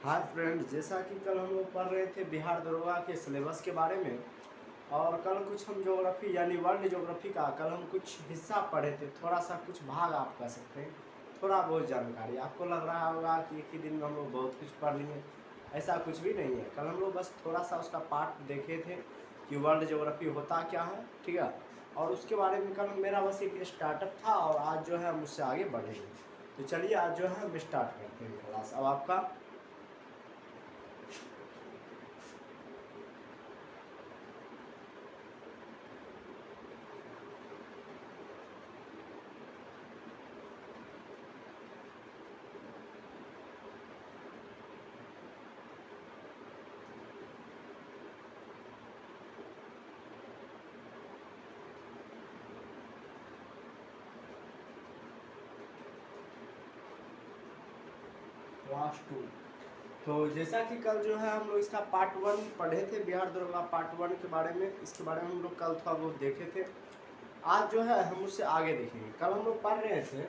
Hi friends, जैसा कि कल हम लोग पढ़ रहे थे बिहार दरोगा के सिलेबस के बारे में। और कल कुछ हम ज्योग्राफी यानी वर्ल्ड ज्योग्राफी का कल हम कुछ हिस्सा पढ़े थे, थोड़ा सा कुछ भाग आप कह सकते हैं, थोड़ा बहुत जानकारी। आपको लग रहा होगा कि एक ही दिन में हम लोग बहुत कुछ पढ़ लिए, ऐसा कुछ भी नहीं है। कल हम लोग बस थोड़ा सा उसका पार्ट देखे थे कि वर्ल्ड ज्योग्राफी होता क्या है, ठीक है। और उसके बारे में कल मेरा बस एक स्टार्टअप था और आज जो है हम उससे आगे बढ़ेंगे। तो चलिए आज जो है हम स्टार्ट करते हैं क्लास। अब आपका क्लास 2। तो जैसा कि कल जो है हम लोग इसका पार्ट 1 पढ़े थे, बिहार दरोगा पार्ट 1 के बारे में। इसके बारे में हम लोग कल थोड़ा बहुत देखे थे। आज जो है हम उससे आगे देखेंगे। कल हम लोग पढ़ रहे थे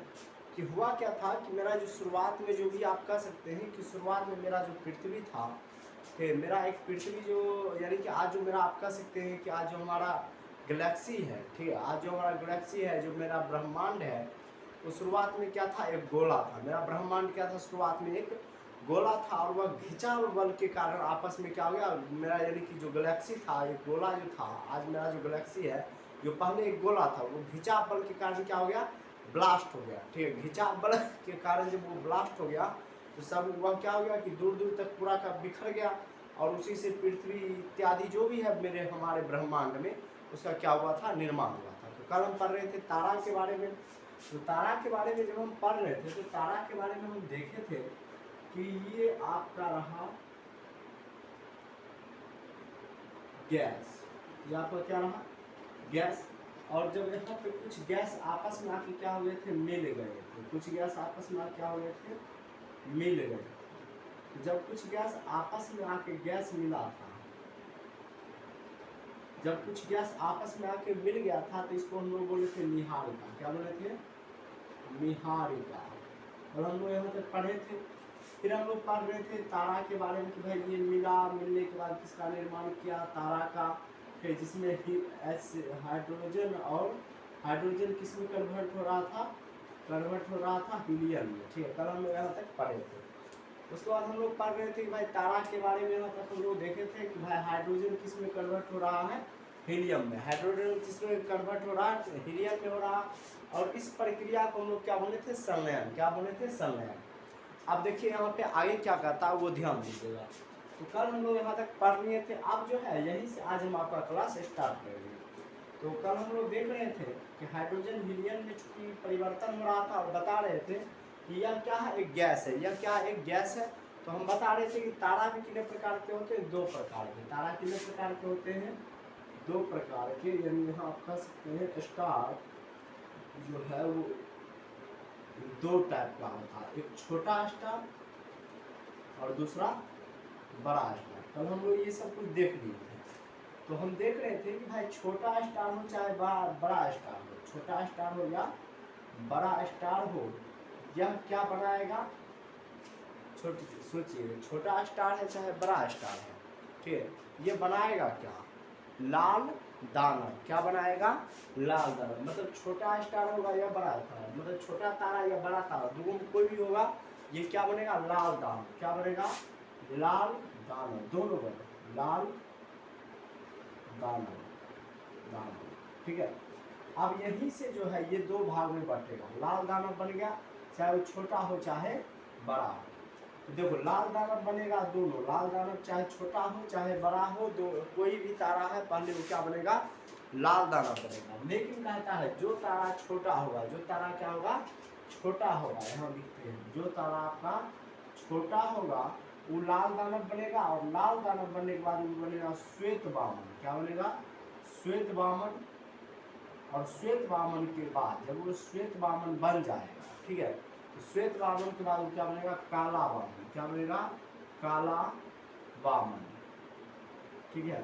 कि हुआ क्या था कि मेरा जो शुरुआत में जो भी आप कह सकते हैं कि शुरुआत में मेरा जो पृथ्वी था, कि मेरा एक पृथ्वी जो यानी कि आज जो मेरा आप कह सकते हैं कि आज जो हमारा गैलेक्सी है, ठीक है, आज जो हमारा गैलेक्सी है, जो मेरा ब्रह्मांड है, वो शुरुआत में क्या था, एक गोला था। मेरा ब्रह्मांड क्या था, शुरुआत में एक गोला था। और वह खिंचाव बल के कारण आपस में क्या हो गया, मेरा यानी कि जो गैलेक्सी था, एक गोला जो था, आज मेरा जो गैलेक्सी है, जो पहले एक गोला था, वो खिंचाव बल के कारण क्या हो गया, ब्लास्ट हो गया, ठीक है। खिंचाव बल के कारण जब वो ब्लास्ट हो गया तो सब वह क्या हो गया कि दूर दूर तक पूरा का बिखर गया। और उसी से पृथ्वी इत्यादि जो भी है मेरे हमारे ब्रह्मांड में, उसका क्या हुआ था, निर्माण हुआ था। तो कल हम पढ़ रहे थे तारा के बारे में। तो तारा के बारे में जब हम पढ़ रहे थे तो तारा के बारे में हम देखे थे कि ये आपका रहा गैस, ये आपका क्या रहा, गैस। और जब यहाँ पे कुछ गैस आपस में आके क्या हो गए थे, मिल गए थे। कुछ गैस आपस में क्या हो गए थे, मिल गए। जब कुछ गैस आपस में आके गैस मिला था, जब कुछ गैस आपस में आके मिल गया था, तो इसको हम लोग बोले थे निहारिका। क्या बोले थे, निहारिका। और हम लोग यहाँ तक पढ़े थे। फिर हम लोग पढ़ रहे थे तारा के बारे में कि भाई ये मिला, मिलने के बाद किसका निर्माण किया, तारा का। फिर जिसमें हाइड्रोजन, और हाइड्रोजन किस में कन्वर्ट हो रहा था, कन्वर्ट हो रहा था हीलियम में, ठीक है। कल हम लोग यहाँ तक पढ़े थे। उसके बाद हम लोग पढ़ रहे थे कि भाई तारा के बारे में यहाँ तक हम लोग देखे थे कि भाई हाइड्रोजन किस में कन्वर्ट हो रहा है, हीलियम में। हाइड्रोजन किस में कन्वर्ट हो रहा है, हीलियम में हो रहा। और इस प्रक्रिया को हम लोग क्या बोले थे, संलयन। क्या बोले थे, संलयन। अब देखिए यहाँ पे आगे क्या कहता है वो ध्यान दीजिएगा। तो कल हम लोग यहाँ तक पढ़ लिए थे। अब जो है यहीं से आज हम आपका क्लास स्टार्ट करेंगे। तो कल हम लोग देख रहे थे कि हाइड्रोजन हीलियम में चूंकि परिवर्तन हो रहा था, और बता रहे थे कि यह क्या है, एक गैस है। यह क्या है, एक गैस है। तो हम बता रहे थे कि तारा भी कितने प्रकार के होते हैं, 2 प्रकार के। तारा कितने प्रकार के होते हैं, 2 प्रकार के। यानी यहाँ आप कह सकते हैं स्टार जो है वो 2 टाइप का होता है, एक छोटा स्टार और दूसरा बड़ा स्टार। कल हम लोग ये सब कुछ देख लिए थे। तो हम देख रहे थे कि भाई छोटा स्टार हो चाहे बड़ा स्टार हो, छोटा स्टार हो या बड़ा स्टार हो, यह क्या बनाएगा, छोटी सोचिए, छोटा स्टार है चाहे बड़ा स्टार है, ठीक है, ये बनाएगा क्या, लाल दानव। क्या बनाएगा, लाल दानव। मतलब छोटा स्टार होगा या बड़ा तारा, मतलब छोटा तारा या बड़ा तारा, दोनों में कोई भी होगा, ये क्या बनेगा, लाल दानव। क्या बनेगा, लाल दानव। दोनों बने लाल दानव, दानव, ठीक है। अब यहीं से जो है ये 2 भाग में बटेगा। लाल दानव बन गया, चाहे वो छोटा हो चाहे बड़ा हो। तो देखो लाल दानव बनेगा दोनों, लाल दानव चाहे छोटा हो चाहे बड़ा हो, दो कोई भी तारा है पहले वो क्या बनेगा, लाल दानव बनेगा। लेकिन कहता है जो तारा छोटा होगा, जो तारा क्या होगा, छोटा होगा, यहाँ लिखते हैं, जो तारा आपका छोटा होगा वो लाल दानव बनेगा। और लाल दानव बनने के बाद वो बनेगा श्वेत वामन। क्या बनेगा, श्वेत वामन। और श्वेत वामन के बाद जब वो श्वेत वामन बन जाएगा, ठीक है, तो श्वेत वामन के बाद क्या बनेगा, काला वामन। क्या बनेगा, काला वामन, ठीक है।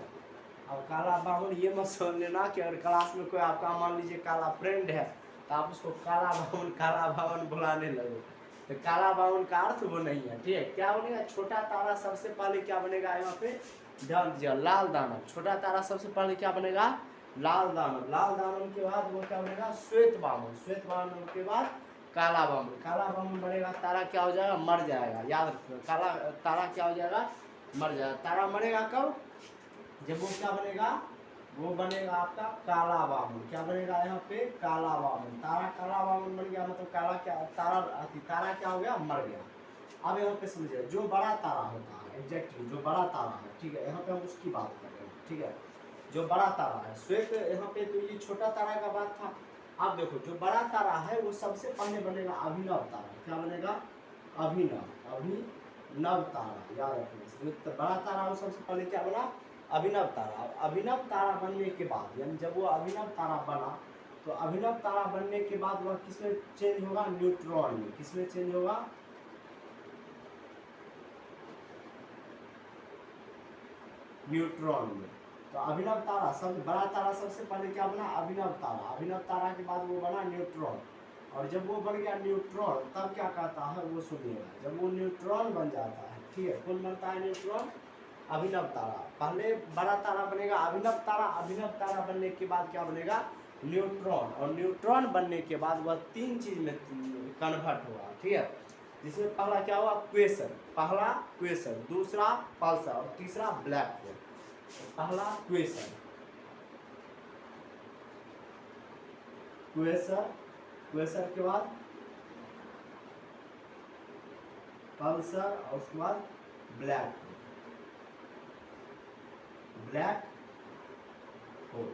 अब काला वामन ये मत समझ लेना कि अगर क्लास में कोई आपका मान लीजिए काला फ्रेंड है तो आप उसको काला वामन बुलाने लगो, तो काला बाउन का अर्थ वो नहीं है, ठीक है। क्या बनेगा, छोटा तारा सबसे पहले क्या बनेगा यहाँ पे, ध्यान दीजिए, लाल दानव। छोटा तारा सबसे पहले क्या बनेगा, लाल दानव। लाल दानव के बाद वो क्या बनेगा, श्वेत बामन। श्वेत बामन के बाद काला बामन। काला बामन बनेगा, तारा क्या हो जाएगा, मर जाएगा। याद रखिए, काला तारा क्या हो जाएगा, मर जाएगा। तारा मरेगा कब, जब वो क्या बनेगा, वो बनेगा आपका काला बामन। क्या बनेगा यहाँ पे, काला बामन। तारा काला बामन बन गया, मतलब काला क्या, तारा क्या हो गया, मर गया। अब यहाँ पे समझिए, जो बड़ा तारा होता है, एग्जैक्टली जो बड़ा तारा है, ठीक है, यहाँ पे हम उसकी बात कर रहे हैं, ठीक है। जो बड़ा तारा है, श्वेत यहाँ पे, तो ये छोटा तारा का बात था। अब देखो, जो बड़ा तारा है वो सबसे पहले बनेगा अभिनव तारा। क्या बनेगा, अभिनव तारा। याद रखना, तो बड़ा तारा वो सबसे पहले क्या बना, अभिनव तारा। अभिनव तारा बनने के बाद, यानी जब वो अभिनव तारा बना, तो अभिनव तारा बनने के बाद वह किसमें चेंज होगा, न्यूट्रॉन में। किसमें चेंज होगा, न्यूट्रॉन में। तो अभिनव तारा, सब बड़ा तारा सबसे पहले क्या बना, अभिनव तारा। अभिनव तारा के बाद वो बना न्यूट्रॉन, और जब वो बन गया न्यूट्रॉन, तब क्या कहता है वो सुनिएगा। जब वो न्यूट्रॉन बन जाता है, ठीक है, कौन बनता है न्यूट्रॉन, अभिनव तारा। पहले बड़ा तारा बनेगा अभिनव तारा, अभिनव तारा बनने के बाद क्या बनेगा, न्यूट्रॉन, और न्यूट्रॉन बनने के बाद वह तीन चीज में कन्वर्ट होगा, ठीक है। जिसमें पहला क्या हुआ, क्वेसर। पहला क्वेसर, दूसरा पल्सर, और तीसरा ब्लैक होल। पहला क्वेसर, क्वेसर के बाद पल्सर, और उसके बाद ब्लैक होल।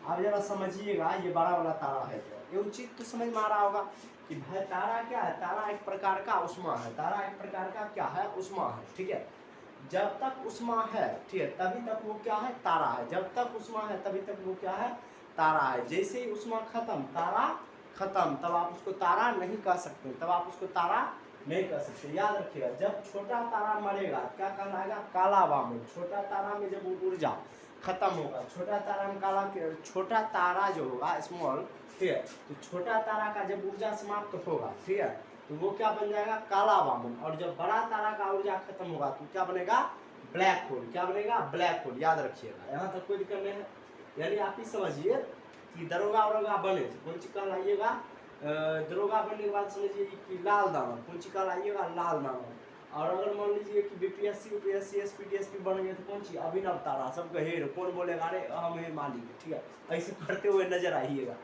अब जरा समझिएगा, ये बड़ा वाला तारा है, ये उचित तो समझ में आ रहा होगा कि भाई तारा क्या है, तारा एक प्रकार का उष्मा है। तारा एक प्रकार का क्या है, उष्मा है, ठीक है। जब तक उष्मा है, ठीक है, तभी तक वो क्या है, तारा है। जब तक उष्मा है तभी तक वो क्या है, तारा है। जैसे ही उष्मा खत्म, तारा खत्म, तब आप उसको तारा नहीं कह सकते, तब आप उसको तारा नहीं कह सकते। याद रखिएगा, जब छोटा तारा मरेगा क्या कहलाएगा, काला बामन। छोटा तारा में जब वो ऊर्जा खत्म होगा, छोटा तारा में छोटा तारा जो होगा, स्मॉल, ठीक है, तो छोटा तारा का जब ऊर्जा समाप्त होगा, ठीक है, तो वो क्या बन जाएगा, काला बामन। और जब बड़ा तारा का ऊर्जा खत्म होगा तो क्या बनेगा, ब्लैक होल। क्या बनेगा, ब्लैक होल। याद रखिएगा, यहाँ तक कोई दिक्कत नहीं है। यानी आप ही समझिए कि दरोगा वरोगा बने तो कौन सी कहलाइएगा, दरोगा बनने के बाद समझिए कि लाल दानव। कौन सी कहलाइएगा, लाल दानव। और अगर मान लीजिए कि बीपीएससी यूपीएससी एसपीडीएसपी बन गए तो कौन सी, अभिनव तारा। सबका हेड, कौन बोलेगा अरे हम है मालिक, ठीक है, ऐसे करते हुए नजर आइएगा।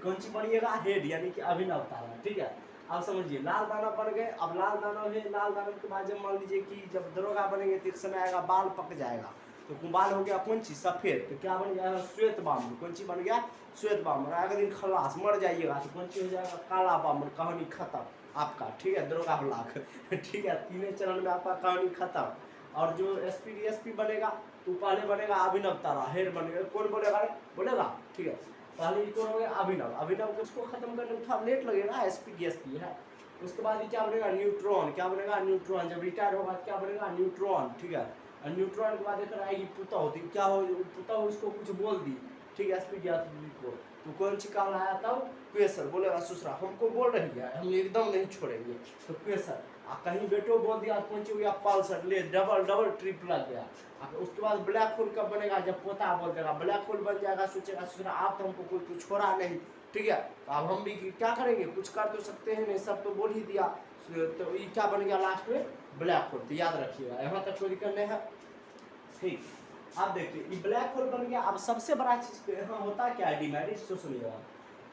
कौन सी बनिएगा, हेड, यानी कि अभिनव तारा, ठीक है। अब समझिए, लाल दानव बन गए। अब लाल दानव है, लाल दानव के बाद जब मान लीजिए कि जब दरोगा बनेंगे तो एक समय आएगा बाल पक जाएगा, तो बाल हो गया कौन चीज, सफेद, तो क्या बन गया, श्वेत बामन। कौन चीज बन गया, श्वेत बामन। अगर दिन खलास मर जाइएगा तो कौन चीज हो जाएगा, काला बामन। कहानी खत्म आपका, ठीक है, दरोगा ब्लॉक ठीक है, तीनों चरण में आपका कहानी खत्म। और जो एसपी बनेगा तो पहले बनेगा अभिनव तारा, हेड बनेगा। कौन बोलेगा, ठीक है, पहले कौन हो गया, अभिनव के उसको खत्म करने में थोड़ा लेट लगेगा, एसपी है। उसके बाद क्या बनेगा, न्यूट्रॉन। क्या बनेगा, न्यूट्रॉन। जब रिटायर होगा क्या बनेगा, न्यूट्रॉन, ठीक है। और न्यूट्रॉन के बाद एक आएगी पुता होती, क्या हो, पुता हो उसको कुछ बोल दी, ठीक है, एसपी को, तो कौन सी काल आया तब, क्वेसर। बोलेगा ससुरा हमको बोल रही है, हम एकदम नहीं छोड़ेंगे, तो क्वेसर। कहीं बेटो बोल दिया कौन सी हो गया, पल्सर। ले डबल ट्रिप लग गया। उसके बाद ब्लैक होल कब बनेगा, जब पोता बोल देगा, ब्लैक होल बन जाएगा। सोचेगा ससुरा आप तो हमको कोई कुछ छोड़ा नहीं, ठीक है, अब हम भी क्या करेंगे, कुछ कर तो सकते हैं नहीं, सब तो बोल ही दिया, तो ये क्या बन गया लास्ट में, ब्लैक होल। तो याद रखिएगा, यहाँ तक कोई दिक्कत नहीं है, ठीक। अब देखिए, ये ब्लैक होल बन गया। अब सबसे बड़ा चीज यहाँ होता क्या है, डिमेरिट, तो सुनिएगा,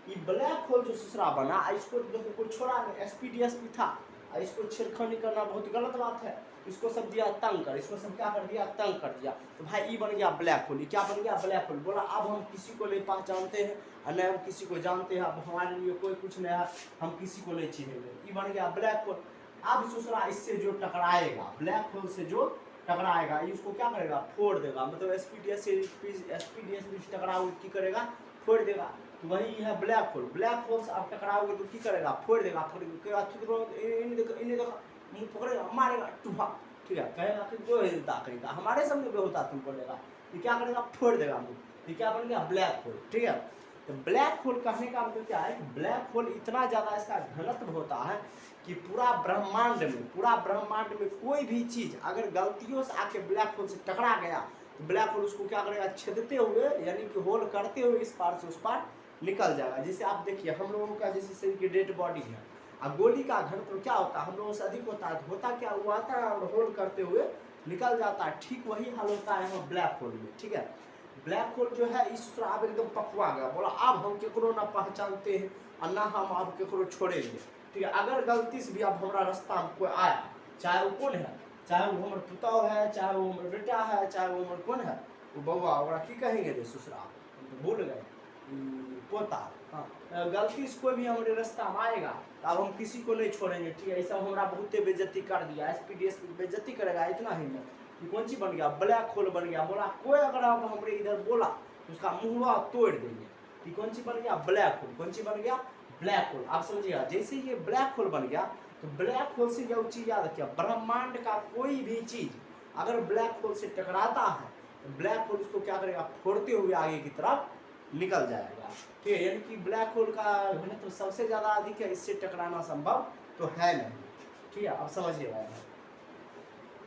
ये ब्लैक होल जो ससुरा बना, इसको देखो कोई छोड़ा नहीं, एसपीडीएसपी था, इसको छेड़खानी करना बहुत गलत बात है। इसको सब दिया तंग कर, इसको सब क्या कर दिया, तंग कर दिया। तो भाई ये बन गया ब्लैक होल। क्या बन गया, ब्लैक होल। बोला अब हम किसी को नहीं पहचानते हैं और न हम किसी को जानते हैं, अब हमारे लिए कोई कुछ नहीं है, हम किसी को नहीं चिन्हेंगे। ये बन गया ब्लैक होल। अब ससुरा इससे जो टकराएगा, ब्लैक होल से जो टकराएगा, इसको क्या करेगा, फोड़ देगा। मतलब एसपीडीएस से टकराओगे की करेगा, फोड़ देगा। तो वही है ब्लैक होल। ब्लैक होल से आप टकराओगे तो की करेगा, फोड़ देगा। मुंह पकड़ेगा, मारेगा, टूफा, ठीक है, कहेगा कि जो हिलता करेगा, हमारे सामने बेहोता तुम बोलेगा, ये क्या करेगा, फोड़ देगा मुंह। ये क्या बन गया, ब्लैक होल, ठीक है। तो ब्लैक होल कहने का मतलब क्या है, ब्लैक होल इतना ज़्यादा इसका घनत्व होता है कि पूरा ब्रह्मांड में कोई भी चीज अगर गलतियों से आके ब्लैक होल से टकरा गया तो ब्लैक होल उसको क्या करेगा, छेदते हुए यानी कि होल करते हुए इस पार से उस पार निकल जाएगा। जैसे आप देखिए हम लोगों का जैसे शरीर की डेड बॉडी है, अब गोली का घनत्व क्या होता है, हम लोगों से अधिक होता है, होता क्या हुआ था, होल करते हुए निकल जाता है। ठीक वही हाल होता है यहाँ ब्लैक होल में। ठीक है, ब्लैक होल जो है इस तरह एकदम पकवा गया, बोला अब हम केकरो ना पहचानते हैं और ना हम अब केकरो छोड़ेंगे। ठीक है, अगर गलती से भी अब हमारा रास्ता में कोई आया, चाहे वो कौन है, चाहे वो हमारे पुतौ है, चाहे वो हमारे बेटा है, चाहे वो हमारे कौन है, वो बउआ ओकरा की कहेंगे रे ससुरा, तो भूल गए पोता। हाँ, गलती से कोई भी हमारे रास्ता में आएगा तो अब हम किसी को नहीं छोड़ेंगे। ठीक है, ऐसा हमारा बहुते बेइज्जती कर दिया, एसपीडीएस बेइज्जती करेगा, इतना ही नहीं, ये कौन सी बन गया, ब्लैक होल बन गया। बोला कोई अगर अब हमारे इधर बोला तो उसका मुंहवा तोड़ देंगे। ये कौन सी बन गया, ब्लैक होल। कौन सी बन गया, ब्लैक होल। आप समझिएगा, जैसे ये ब्लैक होल बन गया तो ब्लैक होल से यह चीज याद रखिए, ब्रह्मांड का कोई भी चीज अगर ब्लैक होल से टकराता है तो ब्लैक होल उसको क्या करेगा, फोड़ते हुए आगे की तरफ निकल जाएगा। ठीक है, यानी कि ब्लैक होल का घनत्व तो सबसे ज्यादा अधिक है, इससे टकराना संभव तो है नहीं। ठीक है, अब समझिएगा,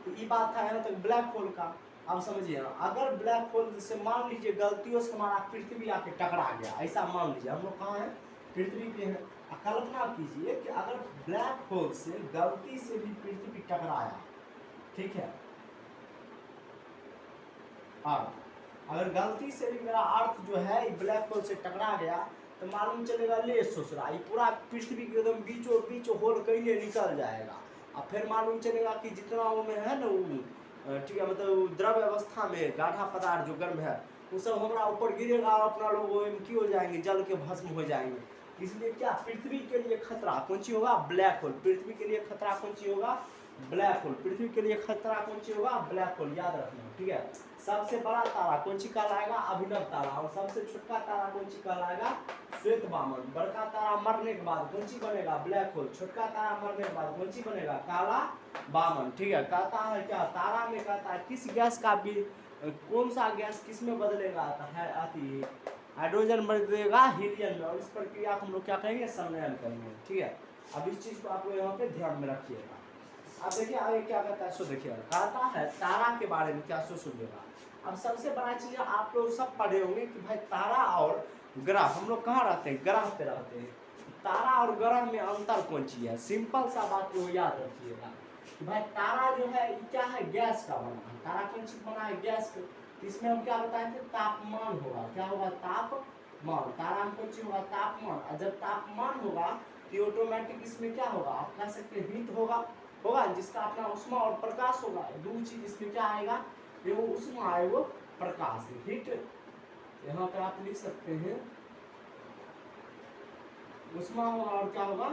तो ये बात था यहाँ तक ब्लैक होल का। अब समझिए, अगर ब्लैक होल से मान लीजिए गलतियों से हमारा पृथ्वी आके टकरा गया, ऐसा मान लीजिए हम लोग कहाँ हैं, पृथ्वी पे हैं। कल्पना कीजिए कि अगर ब्लैक होल से गलती से भी पृथ्वी टकराया, ठीक है, अर्थ, अगर गलती से भी मेरा अर्थ जो है ब्लैक होल से टकरा गया तो मालूम चलेगा ले ससुरा, ये पूरा पृथ्वी के एकदम बीचों बीच होल कैले निकल जाएगा। और फिर मालूम चलेगा कि जितना वो में है ना वो, ठीक है, मतलब द्रव अवस्था में गाढ़ा पदार्थ जो गर्म है वो सब हमारा ऊपर गिरेगा और अपना लोग वो की हो जाएंगे, जल के भस्म हो जाएंगे। इसलिए क्या पृथ्वी के लिए खतरा कौन सी होगा, ब्लैक होल। पृथ्वी के लिए खतरा कौन सी होगा, ब्लैक होल। पृथ्वी के लिए खतरा कौन सी होगा, ब्लैक होल, याद रखना। ठीक है, सबसे बड़ा तारा कौन सी कहलाएगा, अभिनव तारा, और सबसे छोटा तारा कौन सी कहलाएगा, श्वेत वामन। बड़का तारा मरने के बाद कौन सी बनेगा, ब्लैक होल। छोटका तारा मरने के बाद कौन सी बनेगा, काला वामन। ठीक है, कहता है क्या तारा में, कहता है किस गैस का भी, कौन सा गैस किस में बदलेगा है, आती हाइड्रोजन बदलेगा हीलियम में, और इस प्रक्रिया को हम लोग क्या कहेंगे, संलयन करेंगे। ठीक है, अब इस चीज को आप लोग यहाँ पे ध्यान में रखिएगा। अब देखिए आगे क्या कहता है, सो देखिएगा, कहता है तारा के बारे में क्या, सो सुनिएगा। अब सबसे बड़ा चीज आप लोग सब पढ़े होंगे कि भाई तारा और ग्रह, हम लोग कहाँ रहते हैं, ग्रह पे रहते हैं। तारा और ग्रह में अंतर कौन चीज है, सिंपल सा बात को याद रखिएगा कि भाई तारा जो है क्या है, गैस का बना है। तारा कौन चीज बना है, गैस का। इसमें हम क्या बताए थे, तापमान होगा, क्या होगा, तापमान। तारा में कौन चीज होगा, तापमान। और जब तापमान होगा तो ऑटोमेटिक इसमें क्या होगा, आप कह सकते हैं हीट होगा, जिसका अपना उष्मा और प्रकाश होगा। दो चीज इसमें क्या आएगा, ये वो उष्मा आए, वो प्रकाश, हीट। यहाँ पे आप लिख सकते हैं उष्मा होगा और क्या होगा,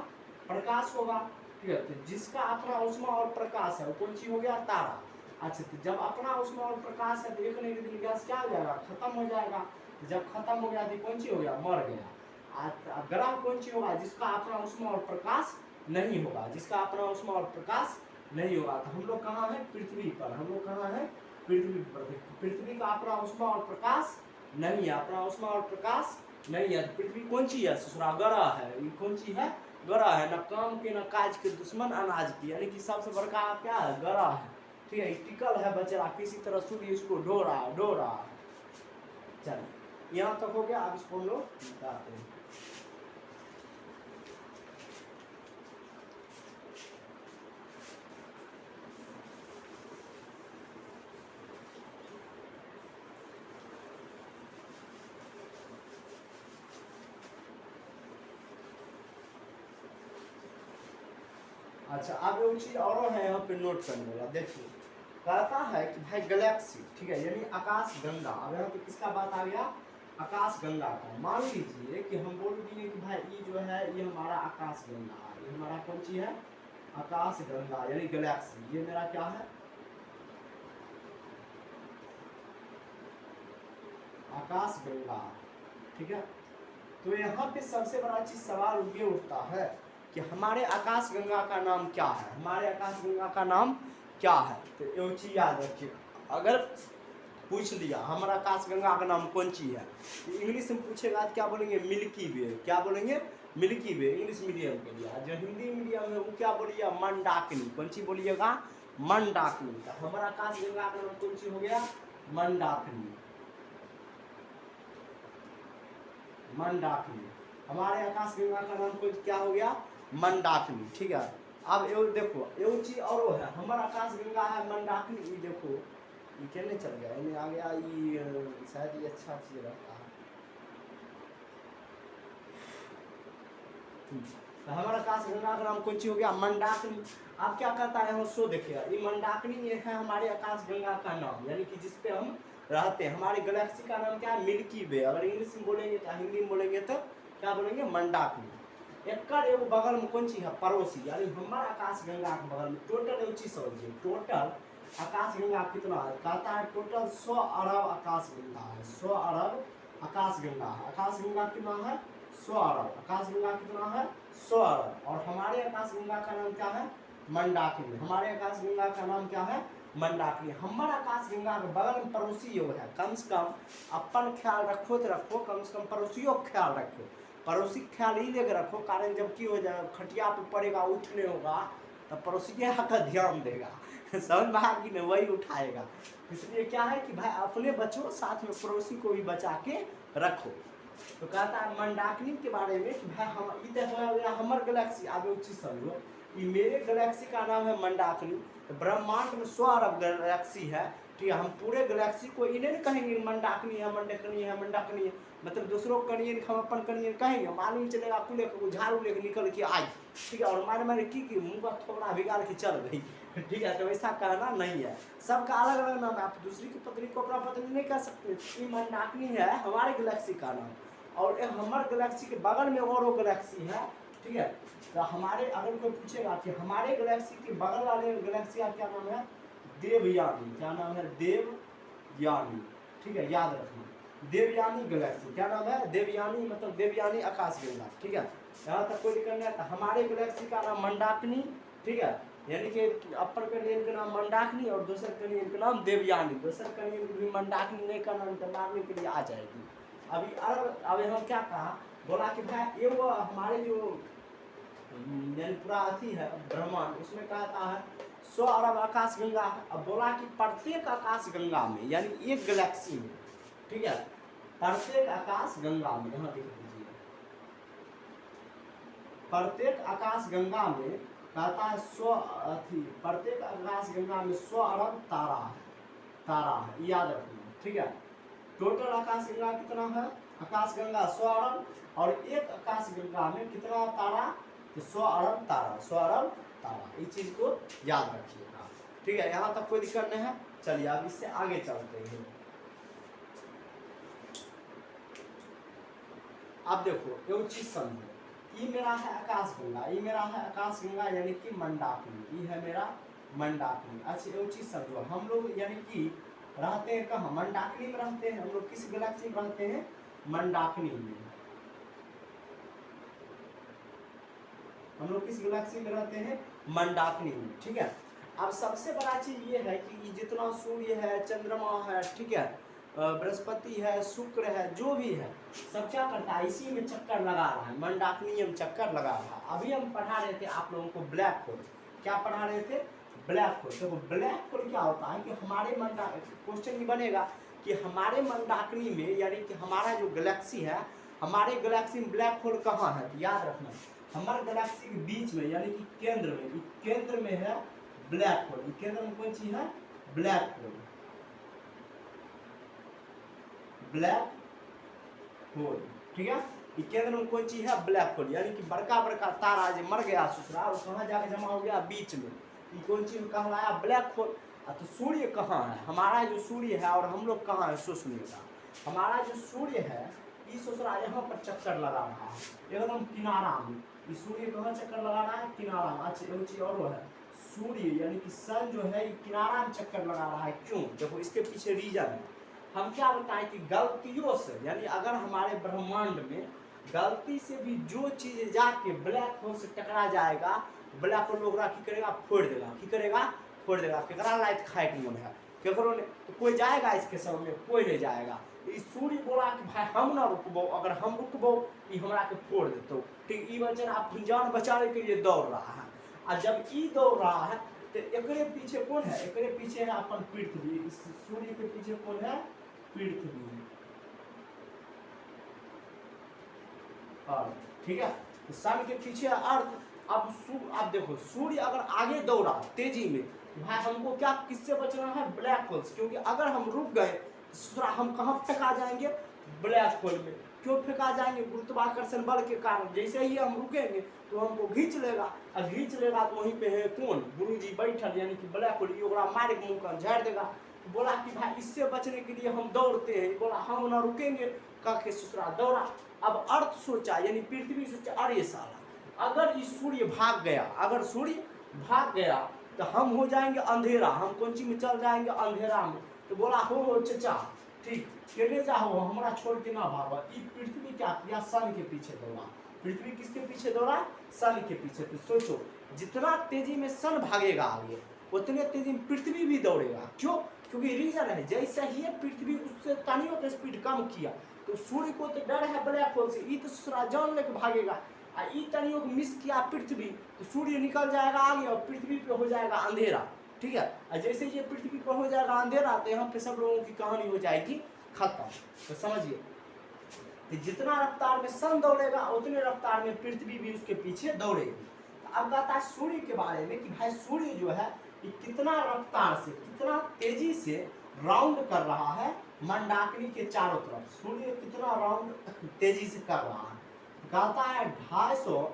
प्रकाश होगा। ठीक है, तो जिसका अपना उष्मा और प्रकाश है वो कौन सी हो गया, तारा। अच्छा, तो जब अपना उष्मा और प्रकाश है तो एक नहीं दिन गैस क्या हो जाएगा, खत्म हो जाएगा। जब खत्म हो गया तो कौन सी हो गया, मर गया। ग्रह कौन सी होगा, जिसका अपना उष्मा और प्रकाश नहीं होगा, जिसका अपना उष्मा और प्रकाश नहीं होगा। तो हम लोग कहाँ है, पृथ्वी पर। हम लोग कहाँ है, पृथ्वी पर। पृथ्वी का अपना उष्मा और प्रकाश नहीं है, अपना उष्मा और प्रकाश नहीं है। तो पृथ्वी कौन सी है, ससुरा ग्रह है। ये कौन सी है, ग्रह है। न काम के न काज के, दुश्मन अनाज की, यानी कि सबसे बड़का क्या है, ग्रह है। ठीक है, टिकल है बचरा, किसी तरह सूर्य इसको ढो रहा है। चलिए यहाँ तक हो गया, अब इसको हम लोग बताते हैं। अच्छा, अब वो चीज और है यहाँ पे नोट करने वाला। देखिए कहता है कि भाई गैलेक्सी, ठीक है, यानी आकाश गंगा। अब यहाँ पे किसका बात आ गया, आकाश गंगा का। मान लीजिए कि हम बोल दिए कि भाई ये जो है ये हमारा आकाश गंगा, ये हमारा कौन सी है, आकाश गंगा यानी गैलेक्सी। ये मेरा क्या है, आकाश गंगा। ठीक है, तो यहाँ पे सबसे बड़ा चीज सवाल ये उठता है कि हमारे आकाश गंगा का नाम क्या है, हमारे आकाश गंगा का नाम क्या है। तो ये चीज याद रखिए, अगर पूछ लिया हमारा आकाश गंगा का नाम कौन सी है, तो इंग्लिश में पूछेगा क्या बोलेंगे, मिल्की वे। क्या बोलेंगे, मिल्की वे इंग्लिश मीडियम के लिए। जो हिंदी मीडियम है वो क्या बोलिए, मंदाकिनी। कौन सी बोलिएगा, मंदाकिनी। तो हमारा आकाश गंगा का नाम कौन सी हो गया, मंदाकिनी। मंदाकिनी हमारे आकाश गंगा का नाम कोई क्या हो गया, मंदाकिनी। ठीक है, अब एगो देखो एगो चीज और है, हमारा आकाश गंगा है मंदाकिनी। ये देखो ये कहने चल गया, इन्हें आ गया ये, शायद ये अच्छा चीज रहता है। तो हमारा आकाश गंगा का नाम कौन सी हो गया, मंदाकिनी। आप क्या कहता है, हम सो देखिएगा, ये मंदाकिनी ये है हमारे आकाश गंगा का नाम, यानी कि जिसपे हम रहते हैं। हमारे गैलेक्सी का नाम क्या है, मिल्की वे। अगर इंग्लिश में बोलेंगे या हिंदी में बोलेंगे तो क्या बोलेंगे, मंदाकिनी। एक बगल में कौन सी है, पड़ोसी, यानी हमारा आकाश गंगा के बगल में टोटल एक चीज समझिए, टोटल आकाश गंगा कितना है, कहता है टोटल 100 अरब आकाश गंगा है। 100 अरब आकाश गंगा है। आकाश गंगा कितना है, 100 अरब। आकाश गंगा कितना है, 100 अरब। और हमारे आकाश गंगा का नाम क्या है, मंदाकिनी। हमारे आकाश गंगा का नाम क्या है, मंदाकिनी। हमारा आकाश गंगा के बगल में पड़ोसी योग है। कम से कम अपन ख्याल रखो तो रखो, कम से कम पड़ोसियों का ख्याल रखो। पड़ोसी का ख्याल ही लेकर रखो, कारण जब की हो जाए खटिया पे पड़ेगा, उठने होगा तो पड़ोसी का ध्यान देगा। समझ में आ कि नहीं, वही उठाएगा। इसलिए क्या है कि भाई अपने बचो, साथ में पड़ोसी को भी बचा के रखो। तो कहता है मंदाकिनी के बारे में कि भाई हम इधर हमारे गैलेक्सी, आप एक चीज समझो, ये मेरे गैलेक्सी का नाम है मंदाकिनी। तो ब्रह्मांड में 100 अरब गैलेक्सी है। ठीक है, हम पूरे गैलेक्सी को इन्हें नहीं कहेंगे मंदाकिनी है, मंदाकिनी है, मंदाकिनी है। मतलब दूसरों को कनिए, हम अपन कनिए कहेंगे, मालूम चलेगा कुले को झाड़ू लेकर निकल के आई। ठीक है, और मारे मारे की मुँह का थोड़ा बिगाड़ के चल गई। ठीक है, तो ऐसा कहना नहीं है, सबका अलग अलग नाम है। आप दूसरी की पत्नी को अपना पत्नी नहीं कह सकते। ये मंदाकिनी है हमारे गैलेक्सी का नाम, और एक हमारे गैलेक्सी के बगल में और वो गैलेक्सी है। ठीक है, तो हमारे, अगर कोई पूछेगा कि हमारे गैलेक्सी के बगल वाले गैलेक्सी का क्या नाम है, देवयानी। क्या नाम है, देवयानी। ठीक है, याद रखना, देवयानी गैलेक्सी। क्या नाम है, देवयानी, मतलब देवयानी आकाश गंगा। ठीक है, यहाँ तक कोई दिक्कत नहीं आता। हमारे गैलेक्सी का नाम मंदाकिनी। ठीक है, यानी कि अपर कनियन का नाम मंदाकिनी और दूसरे कनियन का नाम देवयानी। दूसरे कनियन को भी मंदाकिनी नहीं का नाम मारने के लिए आ जाएगी। अभी अब हम क्या कहा, बोला कि भाई ये वो हमारे जो यानी पूरा अथी है ब्रह्मांड, उसमें कहता है 100 अरब आकाश गंगा है। अब बोला कि प्रत्येक आकाश गंगा में, यानी एक गैलेक्सी में, ठीक है, प्रत्येक आकाश गंगा में, यहाँ देख लीजिए, प्रत्येक आकाश गंगा में कहता है 100 अथी, प्रत्येक आकाश गंगा में 100 अरब तारा है। तारा है, याद रखना। ठीक है, टोटल आकाश गंगा कितना है, आकाश गंगा 100 अरब, और एक आकाश गंगा में कितना तारा, तो 100 अरब तारा। 100 अरब तारा, इस चीज को याद रखिएगा। ठीक है, यहाँ तक कोई दिक्कत नहीं है। चलिए अब इससे आगे चलते हैं। अब देखो एक चीज समझो, ये मेरा है आकाश गंगा, ये मेरा है आकाश गंगा, यानी कि मंदाकिनी, ये है मेरा मंदाकिनी। अच्छा एक चीज समझो, हम लोग यानी कि रहते हैं कहाँ, मंदाकिनी में रहते हैं। हम लोग किस गैलेक्सी में रहते हैं, मंदाकिनी में। हम लोग किस गैलेक्सी में रहते हैं, मंदाकिनी में। ठीक है, अब सबसे बड़ा चीज ये है कि जितना सूर्य है, चंद्रमा है, ठीक है, बृहस्पति है, शुक्र है, जो भी है, सब क्या करता है, इसी में चक्कर लगा रहा है, मंदाकिनी में चक्कर लगा रहा है। अभी हम पढ़ा रहे थे आप लोगों को ब्लैक होल। क्या पढ़ा रहे थे, ब्लैक होल। देखो ब्लैक होल क्या होता है कि हमारे क्वेश्चन ये बनेगा कि हमारे मंदाकिनी में, यानी कि हमारा जो गैलेक्सी है, हमारे गैलेक्सी में ब्लैक होल कहाँ है, याद रखना, हमारे गैलेक्सी के बीच में, यानी कि केंद्र में, केंद्र में है ब्लैक होल। केंद्र में कौन चीज है, ब्लैक होल। ब्लैक होल, ठीक है, केंद्र में कौन चीज है, ब्लैक होल। यानी कि बड़का बड़का तारा जो मर गया ससुरा, वो कहाँ जाके जमा हो गया, बीच में। ये कौन चीज कहलाया, ब्लैक होल। तो सूर्य कहाँ है, हमारा जो सूर्य है, और हम लोग कहाँ है, सुनिएगा, हमारा जो सूर्य है, ये ससुरा यहाँ पर चक्कर लगा रहा है एकदम किनारा में। ये सूर्य कहाँ चक्कर लगा रहा है, किनारा में। अच्छा एक चीज और है, सूर्य यानी कि सन जो है, किनारा में चक्कर लगा रहा है। क्यों, देखो इसके पीछे रीजन है। हम क्या बताएं कि गलतियों से, यानी अगर हमारे ब्रह्मांड में गलती से भी जो चीज जाके ब्लैक होल से टकरा जाएगा, ब्लैक होल ओकरा की करेगा, फोड़ देगा। की करेगा, फोड़ देगा। केकरा लाइट खाए के मन है, केकरो ने, तो कोई जाएगा इसके समय में, कोई नहीं जाएगा। ई सूर्य बोला कि भाई हम ना रुकबो, अगर हम रुकबो ई हमरा के फोड़ देतो। ठीक, ई बेचारा अपन जान बचाने के लिए दौड़ रहा है। और जब ई दौड़ रहा है तो एकरे पीछे कौन है? एकरे पीछे है अपन पृथ्वी। इस सूर्य के पीछे कौन है? पृथ्वी। अर्थ, ठीक है। तो सन के पीछे अर्थ। अब देखो सूर्य अगर आगे दौड़ा तेजी में, भाई हमको क्या किससे बचना है? ब्लैक होल से। क्योंकि अगर हम रुक गए तो हम कहाँ फेंका जाएंगे? ब्लैक होल में। क्यों फेंका जाएंगे? गुरुत्वाकर्षण बल के कारण। जैसे ही हम रुकेंगे तो हमको खींच लेगा, और खींच लेगा तो वहीं पे है कौन? गुरुजी बैठल, यानी कि ब्लैक होल। ये ओकरा मार के मुंह का झाड़ देगा। बोला कि भाई इससे बचने के लिए हम दौड़ते हैं। बोला हम ना रुकेंगे, कह के ससुरा दौड़ा। अब अर्थ सोचा, यानी पृथ्वी सोचा, अरे साला अगर ये सूर्य भाग गया, अगर सूर्य भाग गया तो हम हो जाएंगे अंधेरा, हम कौन चीज में चल जाएंगे? अंधेरा में। तो बोला हो चचा, ठीक, केने चाहो हमारा छोड़ के ना भागो। ई पृथ्वी क्या किया? सन के पीछे दौड़ा। पृथ्वी किसके पीछे दौड़ा? सन के पीछे। तो सोचो जितना तेजी में सन भागेगा आगे, उतने तेजी में पृथ्वी भी दौड़ेगा। क्यों? क्योंकि रीजन है, जैसे ही पृथ्वी उससे तनियों का स्पीड कम किया तो सूर्य को तो डर है ब्लैक होल से, ई तो सूर्य जान लेके भागेगा। ई तनियों को मिस किया पृथ्वी तो सूर्य निकल जाएगा आगे और पृथ्वी पे हो जाएगा अंधेरा। ठीक है, और जैसे ये पृथ्वी पर हो जाएगा अंधेरा तो यहाँ पे सब लोगों की कहानी हो जाएगी खत्म। तो समझिए, जितना रफ्तार में सन दौड़ेगा उतने रफ्तार में पृथ्वी भी उसके पीछे दौड़ेगी। तो अब कहता है सूर्य के बारे में कि भाई सूर्य जो है ये कितना रफ्तार से, कितना तेजी से राउंड कर रहा है मंडाकिनी के चारों तरफ। सूर्य कितना राउंड तेजी से कर रहा है? कहता है 250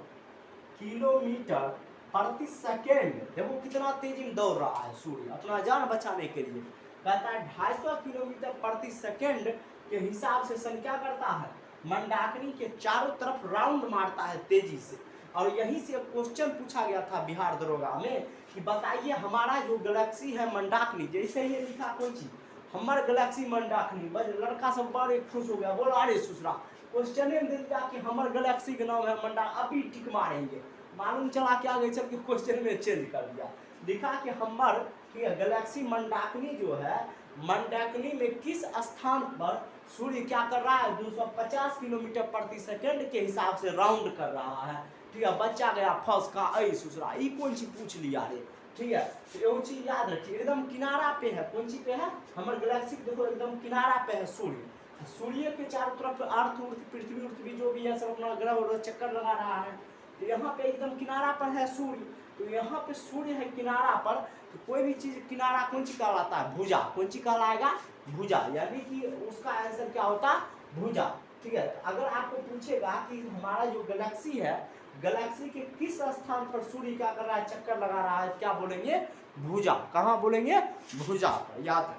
किलोमीटर प्रति सेकेंड। देखो कितना तेजी में दौड़ रहा है सूर्य अपना जान बचाने के लिए। कहता है 250 किलोमीटर प्रति सेकेंड के हिसाब से सन क्या करता है? मंडाकिनी के चारों तरफ राउंड मारता है तेजी से। और यहीं से क्वेश्चन पूछा गया था बिहार दरोगा में कि बताइए हमारा जो गैलेक्सी है मंडाकिनी, जैसे ही लिखा कोई चीज हमारे गैलेक्सी मंडाकिनी, बस लड़का सब बड़े खुश हो गया। बोला अरे ससुरा क्वेश्चन दे दिया कि हमारे गैलेक्सी का नाम है मंडा, अभी टिक मारेंगे। मालूम चला कि आगे चल के क्वेश्चन में चेंज कर दिया, लिखा कि हमार गैलेक्सी मंडाकिनी जो है, मंडाकिनी में किस स्थान पर सूर्य क्या कर रहा है? 250 किलोमीटर प्रति सेकेंड के हिसाब से राउंड कर रहा है। ठीक है, बच्चा गया फंस का ऐ ससुरा ई कौन सी पूछ लिया रे। ठीक है, तो एगो चीज याद रखिए, एकदम किनारा पे है। कौन सी पे है? हमारे गैलेक्सी देखो एकदम किनारा पे है सूर्य। सूर्य के चारों तरफ अर्थ पृथ्वी जो भी है सब अपना ग्रह और चक्कर लगा रहा है। तो यहाँ पे एकदम किनारा पर है सूर्य। तो यहाँ पे सूर्य है किनारा पर, तो कोई भी चीज किनारा कौन सी कहलाता है? भुजा। कौन सी कहलाएगा? भुजा। यानी कि उसका आंसर क्या होता? भुजा। ठीक है, अगर आपको पूछेगा कि हमारा जो गैलेक्सी है, गैलेक्सी के किस स्थान पर सूर्य क्या कर रहा है? चक्कर लगा रहा है, क्या बोलेंगे? भुजा। कहाँ बोलेंगे? भुजा पर। याद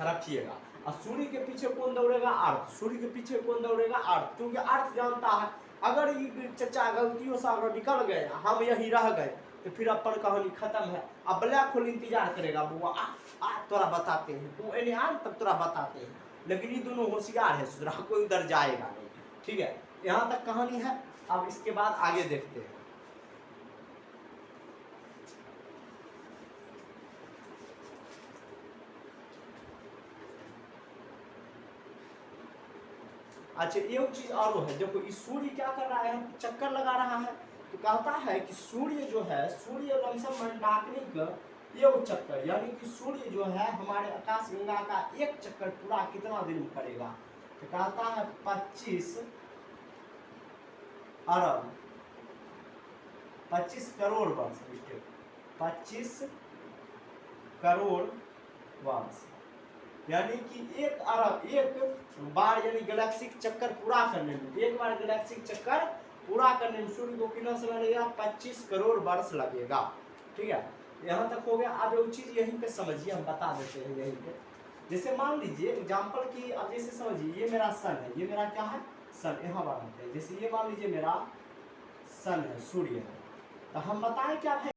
रखिएगा। और सूर्य के पीछे कौन दौड़ेगा? अर्थ। सूर्य के पीछे कौन दौड़ेगा? अर्थ। क्योंकि अर्थ जानता है अगर ये चचा गलतियों से अगर निकल गए, हम यहीं रह गए, तो फिर अपन कहानी खत्म है। अब ब्लैक होल इंतजार करेगा, बुआ आ तोरा बताते हैं, तू एने आ तब तोरा बताते हैं। लेकिन ये दोनों होशियार है, सुधरा कोई उधर जाएगा नहीं। ठीक है, यहाँ तक कहानी है। अब इसके बाद आगे देखते हैं। अच्छा, एक चीज और है, देखो इस सूर्य क्या कर रहा है? हम चक्कर लगा रहा है। तो कहता है कि सूर्य जो है, सूर्य लमसम मंडाकिनी का एक चक्कर, यानी कि सूर्य जो है हमारे आकाश गंगा का एक चक्कर पूरा कितना दिन में करेगा? तो कहता है 25 अरब 25 करोड़ वर्ष। 25 करोड़ वर्ष, यानी कि 1 अरब, एक बार यानी गैलेक्सी चक्कर पूरा करने में, एक बार गैलेक्सी चक्कर पूरा करने में सूर्य को कितना समय लगेगा? 25 करोड़ वर्ष लगेगा। ठीक है, यहाँ तक हो गया। अब एक चीज यहीं पे समझिए, हम बता देते हैं यहीं पे। जैसे मान लीजिए एग्जाम्पल की, अब जैसे समझिए ये मेरा सन है, ये मेरा क्या है? सन। यहाँ बनाते हैं, जैसे ये मान लीजिए मेरा सन है, सूर्य है। तो हम बताएं क्या भाई